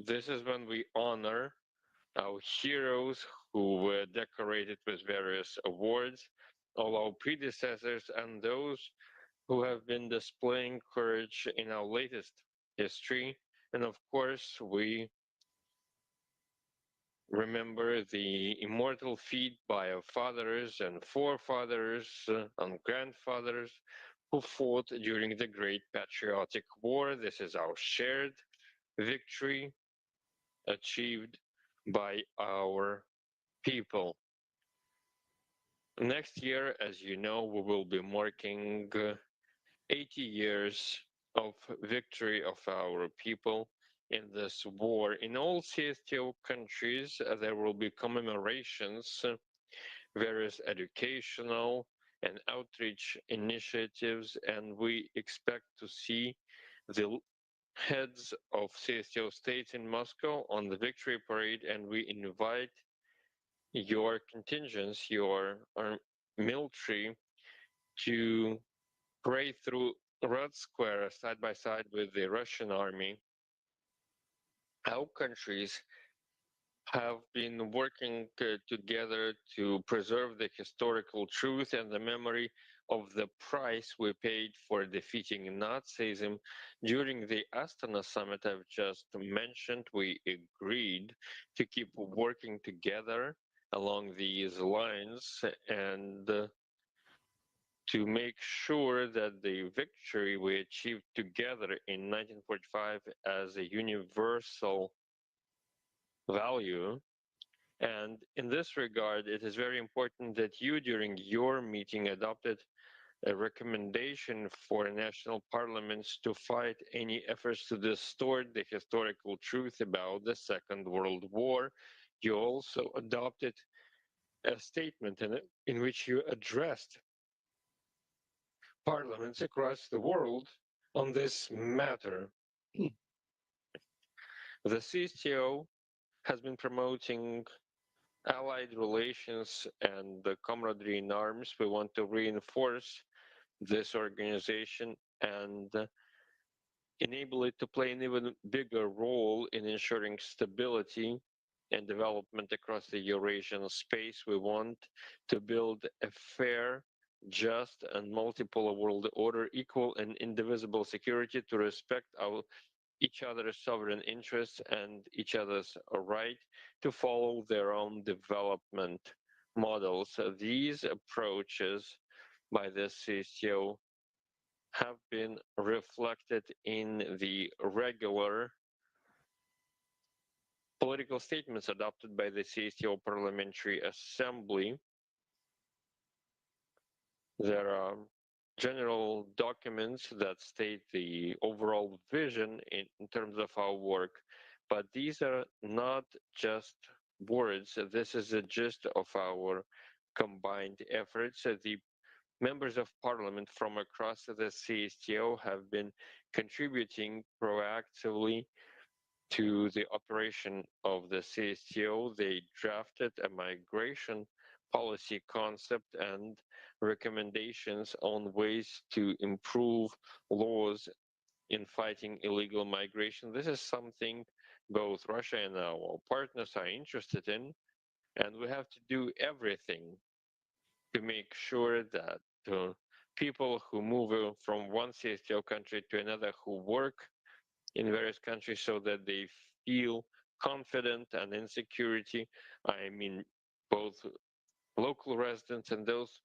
this is when we honor our heroes who were decorated with various awards, all our predecessors, and those who have been displaying courage in our latest history. And of course, we remember the immortal feat by our fathers and forefathers and grandfathers who fought during the Great Patriotic War. This is our shared victory achieved by our people. Next year, as you know, we will be marking 80 years of victory of our people in this war. In all CSTO countries, there will be commemorations, various educational and outreach initiatives, and we expect to see the heads of CSTO states in Moscow on the victory parade, and we invite your contingents, your military, to parade through Red Square side by side with the Russian army. Our countries have been working together to preserve the historical truth and the memory of the price we paid for defeating Nazism. During the Astana summit I've just mentioned, we agreed to keep working together along these lines and to make sure that the victory we achieved together in 1945 as a universal value. And in this regard, it is very important that you, during your meeting, adopted a recommendation for national parliaments to fight any efforts to distort the historical truth about the Second World War. You also adopted a statement in which you addressed parliaments across the world on this matter. The CSTO has been promoting allied relations and the camaraderie in arms. We want to reinforce this organization and enable it to play an even bigger role in ensuring stability and development across the Eurasian space. We want to build a fair, just, and multipolar world order, equal and indivisible security to respect each other's sovereign interests and each other's right to follow their own development models. These approaches by the CSTO have been reflected in the regular political statements adopted by the CSTO Parliamentary Assembly. There are general documents that state the overall vision in terms of our work, but these are not just words. This is the gist of our combined efforts. The members of parliament from across the CSTO have been contributing proactively to the operation of the CSTO. They drafted a migration policy concept and recommendations on ways to improve laws in fighting illegal migration. This is something both Russia and our partners are interested in, and we have to do everything to make sure that people who move from one CSTO country to another, who work in various countries so that they feel confident and in security. I mean, both local residents and those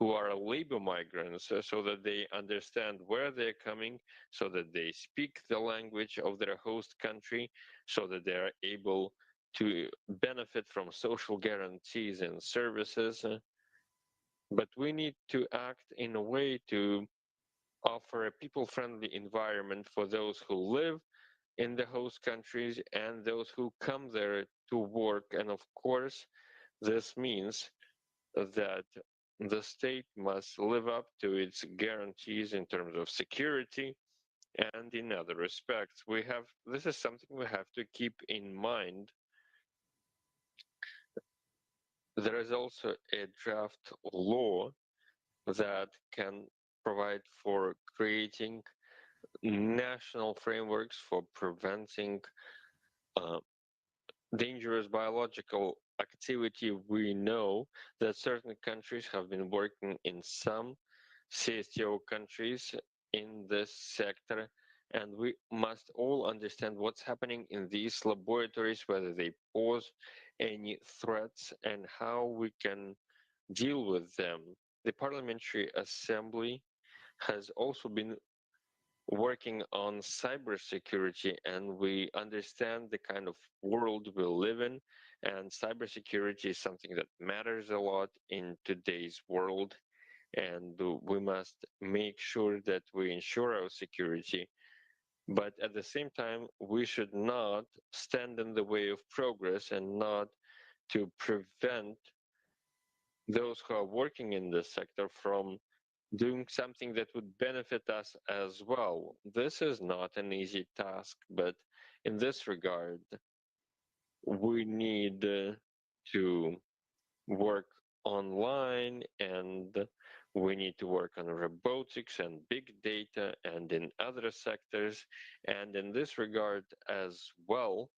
who are labor migrants, so that they understand where they're coming, so that they speak the language of their host country, so that they are able to benefit from social guarantees and services. But we need to act in a way to offer a people-friendly environment for those who live in the host countries and those who come there to work. And of course, this means that the state must live up to its guarantees in terms of security and in other respects. This is something we have to keep in mind. There is also a draft law that can provide for creating national frameworks for preventing uh, dangerous biological activity, we know that certain countries have been working in some CSTO countries in this sector, and we must all understand what's happening in these laboratories, whether they pose any threats, and how we can deal with them. The Parliamentary Assembly has also been working on cybersecurity, and we understand the kind of world we live in, and cybersecurity is something that matters a lot in today's world, and we must make sure that we ensure our security. But at the same time, we should not stand in the way of progress and not to prevent those who are working in this sector from doing something that would benefit us as well. This is not an easy task, but in this regard, we need to work online, and we need to work on robotics and big data and in other sectors. And in this regard as well,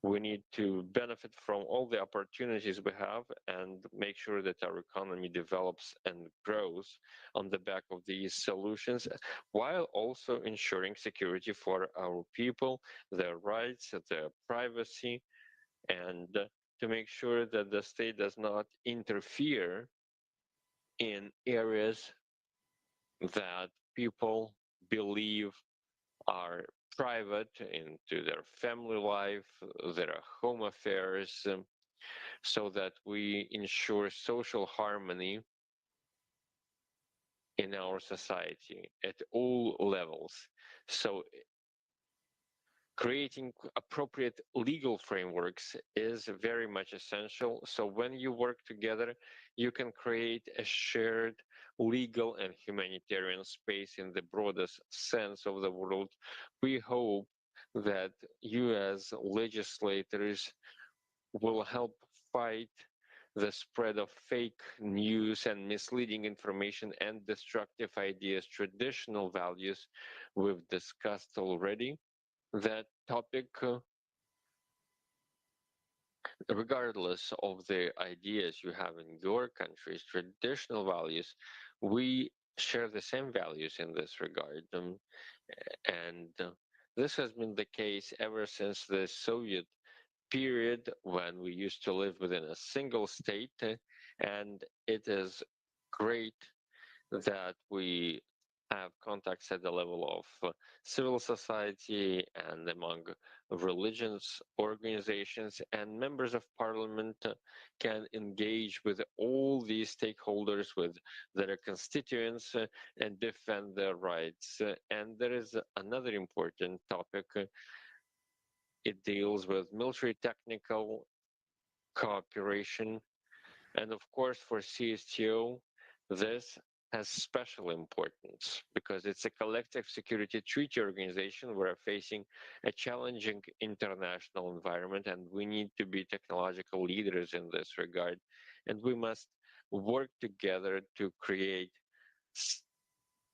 we need to benefit from all the opportunities we have and make sure that our economy develops and grows on the back of these solutions, while also ensuring security for our people, their rights, their privacy, and to make sure that the state does not interfere in areas that people believe are private, into their family life, their home affairs, so that we ensure social harmony in our society at all levels. So creating appropriate legal frameworks is very much essential. So when you work together, you can create a shared legal and humanitarian space in the broadest sense of the word. We hope that you as legislators will help fight the spread of fake news and misleading information and destructive ideas, traditional values we've discussed already. That topic, regardless of the ideas you have in your country's traditional values, we share the same values in this regard. And this has been the case ever since the Soviet period, when we used to live within a single state. And it is great that we have contacts at the level of civil society and among religions organizations, and members of parliament can engage with all these stakeholders, with their constituents, and defend their rights. And there is another important topic. It deals with military technical cooperation. And of course, for CSTO, this has special importance because it's a collective security treaty organization. We're facing a challenging international environment, and we need to be technological leaders in this regard. And we must work together to create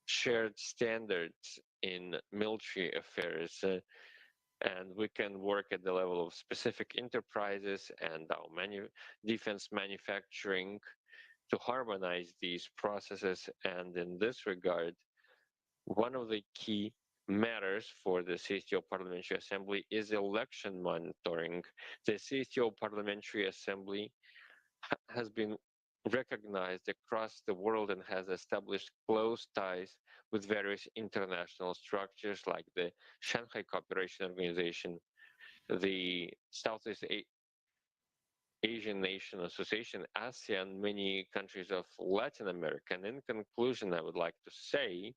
shared standards in military affairs. And we can work at the level of specific enterprises and our defense manufacturing to harmonize these processes. And in this regard, one of the key matters for the CSTO Parliamentary Assembly is election monitoring. The CSTO Parliamentary Assembly has been recognized across the world and has established close ties with various international structures like the Shanghai Cooperation Organization, the Southeast Asian Nation Association, ASEAN, many countries of Latin America. And in conclusion, I would like to say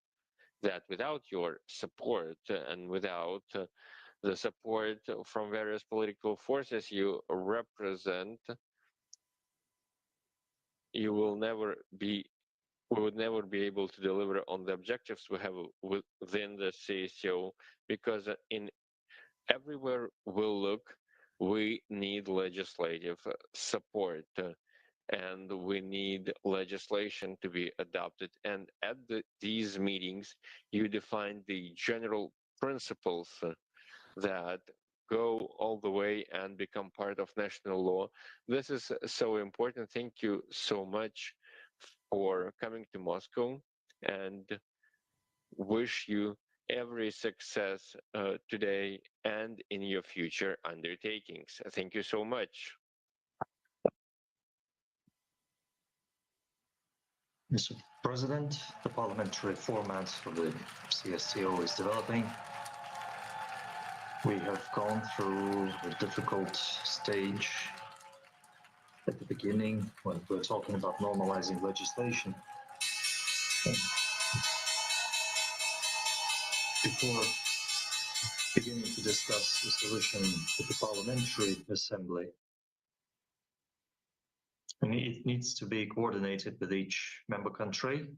that without your support and without the support from various political forces you represent, you will never be we would never be able to deliver on the objectives we have within the CSO, because in everywhere we look, we need legislative support, and we need legislation to be adopted. And at these meetings, you define the general principles that go all all the way and become part of national law. This is so important. Thank you so much for coming to Moscow, and wish you every success today and in your future undertakings. Thank you so much. Mr. President, the parliamentary format of the CSTO is developing. We have gone through a difficult stage at the beginning when we were talking about normalizing legislation. Before beginning to discuss the solution with the Parliamentary Assembly, and it needs to be coordinated with each member country.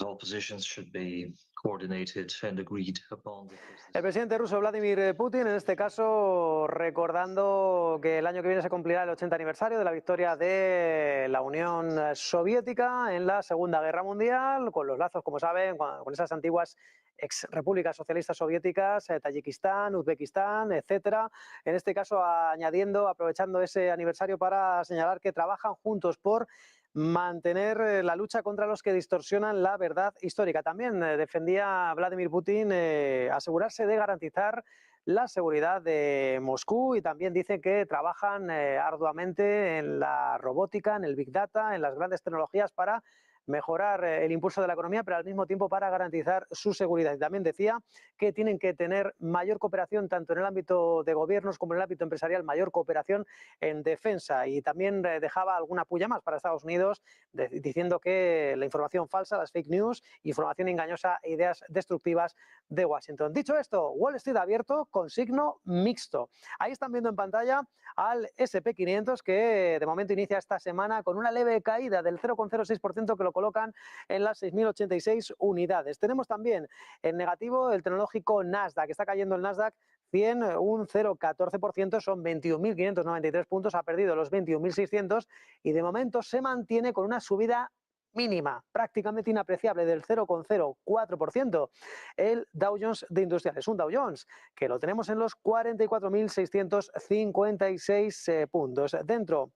All positions should be coordinated and agreed upon. El presidente ruso Vladimir Putin, en este caso, recordando que el año que viene se cumplirá el 80 aniversario de la victoria de la Unión Soviética en la Segunda Guerra Mundial, con los lazos, como saben, con esas antiguas ex repúblicas socialistas soviéticas, Tayikistán, Uzbekistán, etcétera. En este caso, aprovechando ese aniversario para señalar que trabajan juntos por mantener la lucha contra los que distorsionan la verdad histórica. También defendía Vladimir Putin asegurarse de garantizar la seguridad de Moscú, y también dice que trabajan arduamente en la robótica, en el Big Data, en las grandes tecnologías para mejorar el impulso de la economía, pero al mismo tiempo para garantizar su seguridad. Y también decía que tienen que tener mayor cooperación tanto en el ámbito de gobiernos como en el ámbito empresarial, mayor cooperación en defensa. Y también dejaba alguna puya más para Estados Unidos, diciendo que la información falsa, las fake news, información engañosa e ideas destructivas de Washington. Dicho esto, Wall Street abierto con signo mixto. Ahí están viendo en pantalla al SP500, que de momento inicia esta semana con una leve caída del 0,06%, que lo colocan en las 6.086 unidades. Tenemos también en negativo el tecnológico Nasdaq, que está cayendo el Nasdaq 100, un 0,14%, son 21.593 puntos, ha perdido los 21.600 y de momento se mantiene con una subida mínima, prácticamente inapreciable, del 0,04%. El Dow Jones de Industriales, un Dow Jones que lo tenemos en los 44.656 puntos. Dentro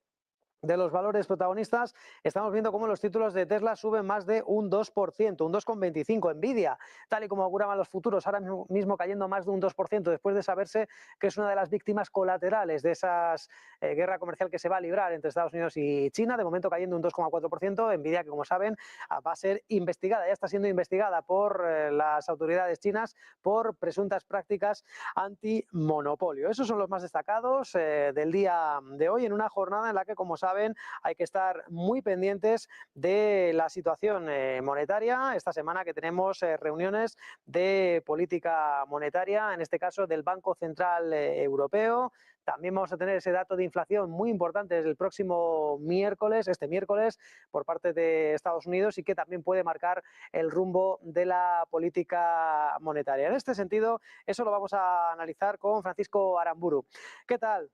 de los valores protagonistas, estamos viendo cómo los títulos de Tesla suben más de un 2%, un 2,25%. Nvidia, tal y como auguraban los futuros, ahora mismo cayendo más de un 2%, después de saberse que es una de las víctimas colaterales de esa guerra comercial que se va a librar entre Estados Unidos y China. De momento cayendo un 2,4%. Nvidia, que como saben, va a ser investigada, ya está siendo investigada por las autoridades chinas por presuntas prácticas antimonopolio. Esos son los más destacados del día de hoy, en una jornada en la que, como saben, hay que estar muy pendientes de la situación monetaria. Esta semana que tenemos reuniones de política monetaria, en este caso del Banco Central Europeo. También vamos a tener ese dato de inflación muy importante desde el próximo miércoles, este miércoles, por parte de Estados Unidos, y que también puede marcar el rumbo de la política monetaria. En este sentido, eso lo vamos a analizar con Francisco Aramburu. ¿Qué tal?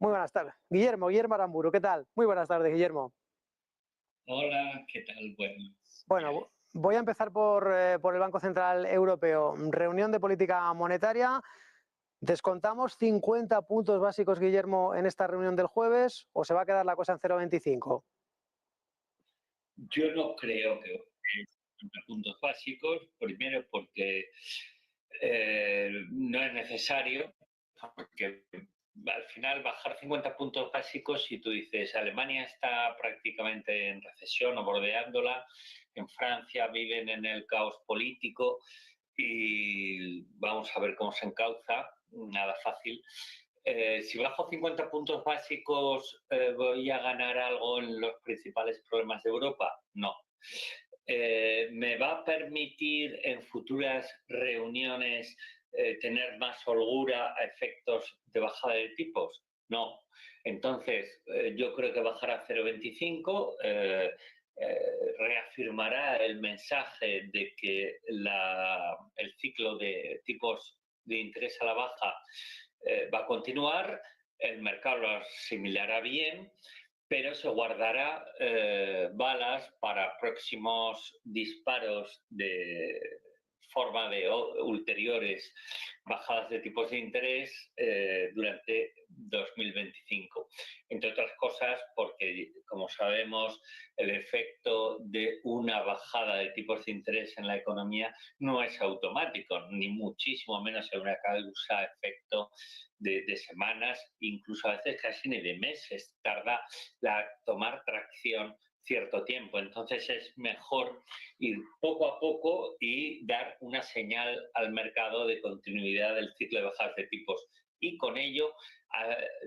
Muy buenas tardes. Guillermo Aramburu, ¿qué tal? Muy buenas tardes, Guillermo. Hola, ¿qué tal? Bueno, voy a empezar por el Banco Central Europeo. Reunión de política monetaria. ¿Descontamos 50 puntos básicos, Guillermo, en esta reunión del jueves, o se va a quedar la cosa en 0,25? Yo no creo que 50 puntos básicos, primero porque no es necesario, porque al final bajar 50 puntos básicos, si tú dices Alemania está prácticamente en recesión o bordeándola, en Francia viven en el caos político y vamos a ver cómo se encauza, nada fácil. Si bajo 50 puntos básicos, ¿voy a ganar algo en los principales problemas de Europa? No. ¿Me va a permitir en futuras reuniones tener más holgura a efectos de bajada de tipos? No. Entonces, yo creo que bajar a 0,25 reafirmará el mensaje de que el ciclo de tipos de interés a la baja va a continuar, el mercado lo asimilará bien, pero se guardará balas para próximos disparos de forma de ulteriores bajadas de tipos de interés durante 2025. Entre otras cosas porque, como sabemos, el efecto de una bajada de tipos de interés en la economía no es automático, ni muchísimo menos en una causa-efecto de semanas, incluso a veces casi ni de meses. Tarda tomar tracción cierto tiempo. Entonces es mejor ir poco a poco y dar una señal al mercado de continuidad del ciclo de bajadas de tipos y con ello,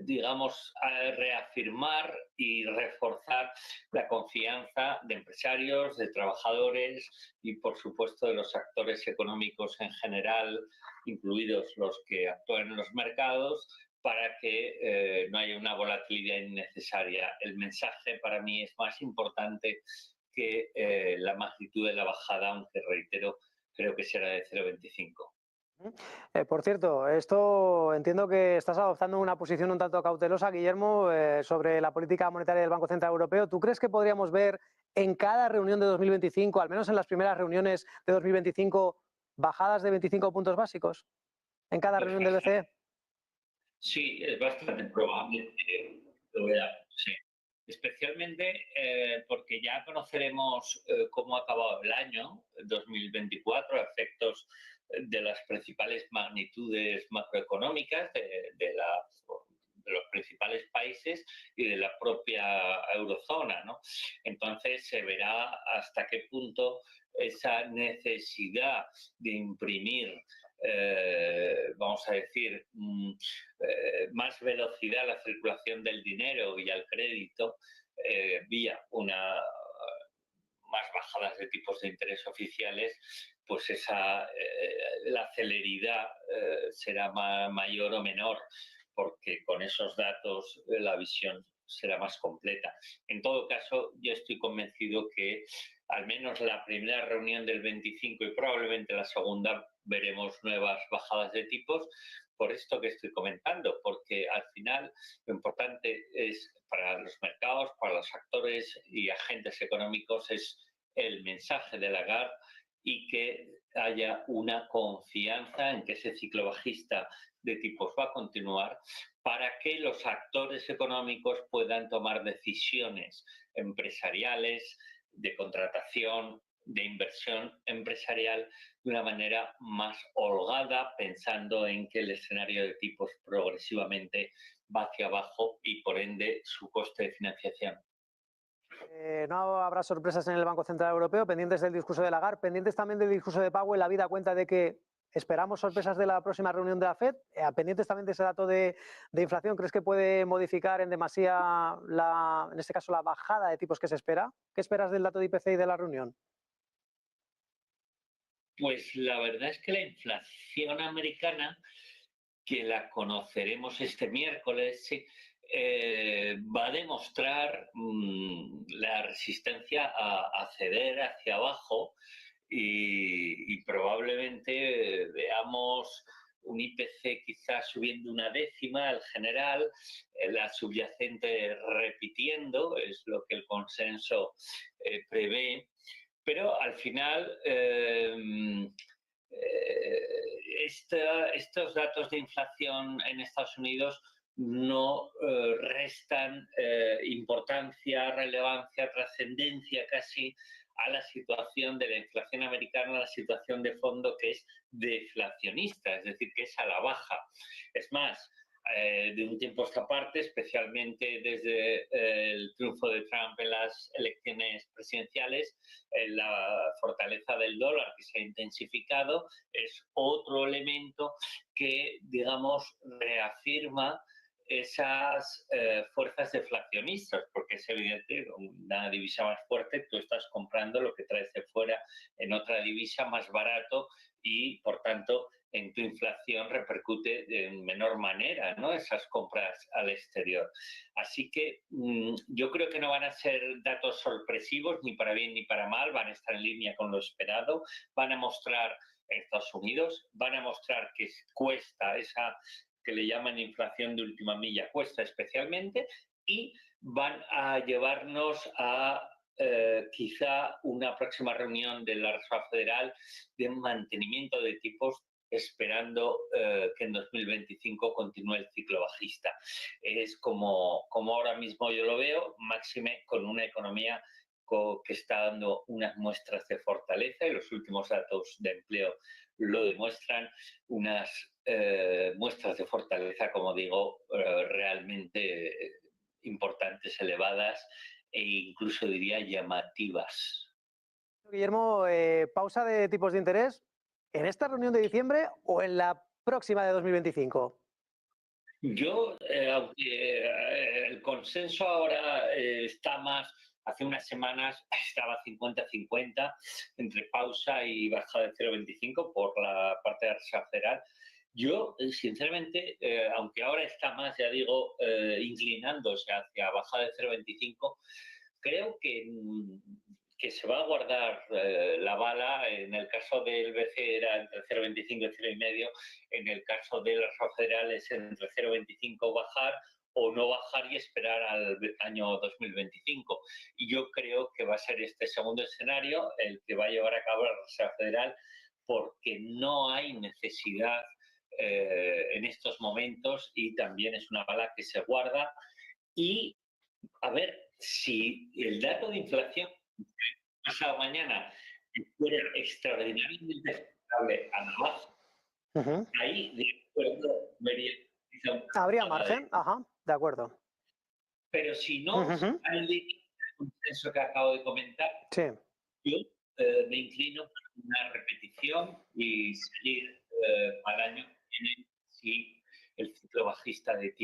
digamos, reafirmar y reforzar la confianza de empresarios, de trabajadores y, por supuesto, de los actores económicos en general, incluidos los que actúan en los mercados, para que no haya una volatilidad innecesaria. El mensaje para mí es más importante que la magnitud de la bajada, aunque reitero, creo que será de 0,25. Por cierto, esto entiendo que estás adoptando una posición un tanto cautelosa, Guillermo, sobre la política monetaria del Banco Central Europeo. ¿Tú crees que podríamos ver en cada reunión de 2025, al menos en las primeras reuniones de 2025, bajadas de 25 puntos básicos en cada reunión del BCE? Sí, es bastante probable que lo veamos, sí. Especialmente porque ya conoceremos cómo ha acabado el año 2024, a efectos de las principales magnitudes macroeconómicas de los principales países y de la propia eurozona, ¿no? Entonces se verá hasta qué punto esa necesidad de imprimir vamos a decir, más velocidad a la circulación del dinero y al crédito vía más bajadas de tipos de interés oficiales, pues la celeridad será mayor o menor, porque con esos datos la visión será más completa. En todo caso, yo estoy convencido que al menos la primera reunión del 25 y probablemente la segunda veremos nuevas bajadas de tipos por esto que estoy comentando, porque al final lo importante es para los mercados, para los actores y agentes económicos es el mensaje de Lagarde y que haya una confianza en que ese ciclo bajista de tipos va a continuar para que los actores económicos puedan tomar decisiones empresariales, de contratación, de inversión empresarial de una manera más holgada, pensando en que el escenario de tipos progresivamente va hacia abajo y por ende su coste de financiación. No habrá sorpresas en el Banco Central Europeo, pendientes del discurso de Lagarde, pendientes también del discurso de Powell. La vida cuenta de que esperamos sorpresas de la próxima reunión de la FED, pendientes también de ese dato de inflación. ¿Crees que puede modificar en demasía, en este caso, la bajada de tipos que se espera? ¿Qué esperas del dato de IPC y de la reunión? Pues la verdad es que la inflación americana, que la conoceremos este miércoles, va a demostrar la resistencia a ceder hacia abajo y probablemente veamos un IPC quizás subiendo una décima al general, la subyacente repitiendo, es lo que el consenso prevé, pero al final estos datos de inflación en Estados Unidos no restan importancia, relevancia, trascendencia casi a la situación de la inflación americana, a la situación de fondo que es deflacionista, es decir, que es a la baja. Es más, de un tiempo a esta parte, especialmente desde el triunfo de Trump en las elecciones presidenciales, la fortaleza del dólar que se ha intensificado es otro elemento que, digamos, reafirma esas fuerzas deflacionistas, porque es evidente, una divisa más fuerte, tú estás comprando lo que traes de fuera en otra divisa más barato y, por tanto, en tu inflación repercute de menor manera, ¿no?, esas compras al exterior. Así que yo creo que no van a ser datos sorpresivos, ni para bien ni para mal, van a estar en línea con lo esperado, van a mostrar en Estados Unidos, van a mostrar que cuesta esa que le llaman inflación de última milla, cuesta especialmente, y van a llevarnos a quizá una próxima reunión de la Reserva Federal de mantenimiento de tipos, esperando que en 2025 continúe el ciclo bajista. Es como ahora mismo yo lo veo, máxime con una economía que está dando unas muestras de fortaleza, y los últimos datos de empleo lo demuestran, unas muestras de fortaleza, como digo, realmente importantes, elevadas e incluso diría llamativas. Guillermo, pausa de tipos de interés en esta reunión de diciembre o en la próxima de 2025. Yo, aunque el consenso ahora está más, hace unas semanas estaba 50-50 entre pausa y bajada de 0,25 por la parte de la Reserva Federal. Yo, sinceramente, aunque ahora está más, ya digo, inclinándose hacia bajada de 0,25, creo que se va a guardar la bala. En el caso del BCE era entre 0,25 y 0,5, en el caso de la Reserva Federal es entre 0,25 bajar o no bajar y esperar al año 2025. Y yo creo que va a ser este segundo escenario el que va a llevar a cabo la Reserva Federal, porque no hay necesidad en estos momentos, y también es una bala que se guarda. Y a ver, si el dato de inflación pasado mañana fuera extraordinariamente favorable a la baja, ahí de acuerdo vería habría margen, de acuerdo. Pero si no, al el consenso que acabo de comentar, sí, yo me inclino por una repetición y seguir al año que viene si el ciclo bajista de tipo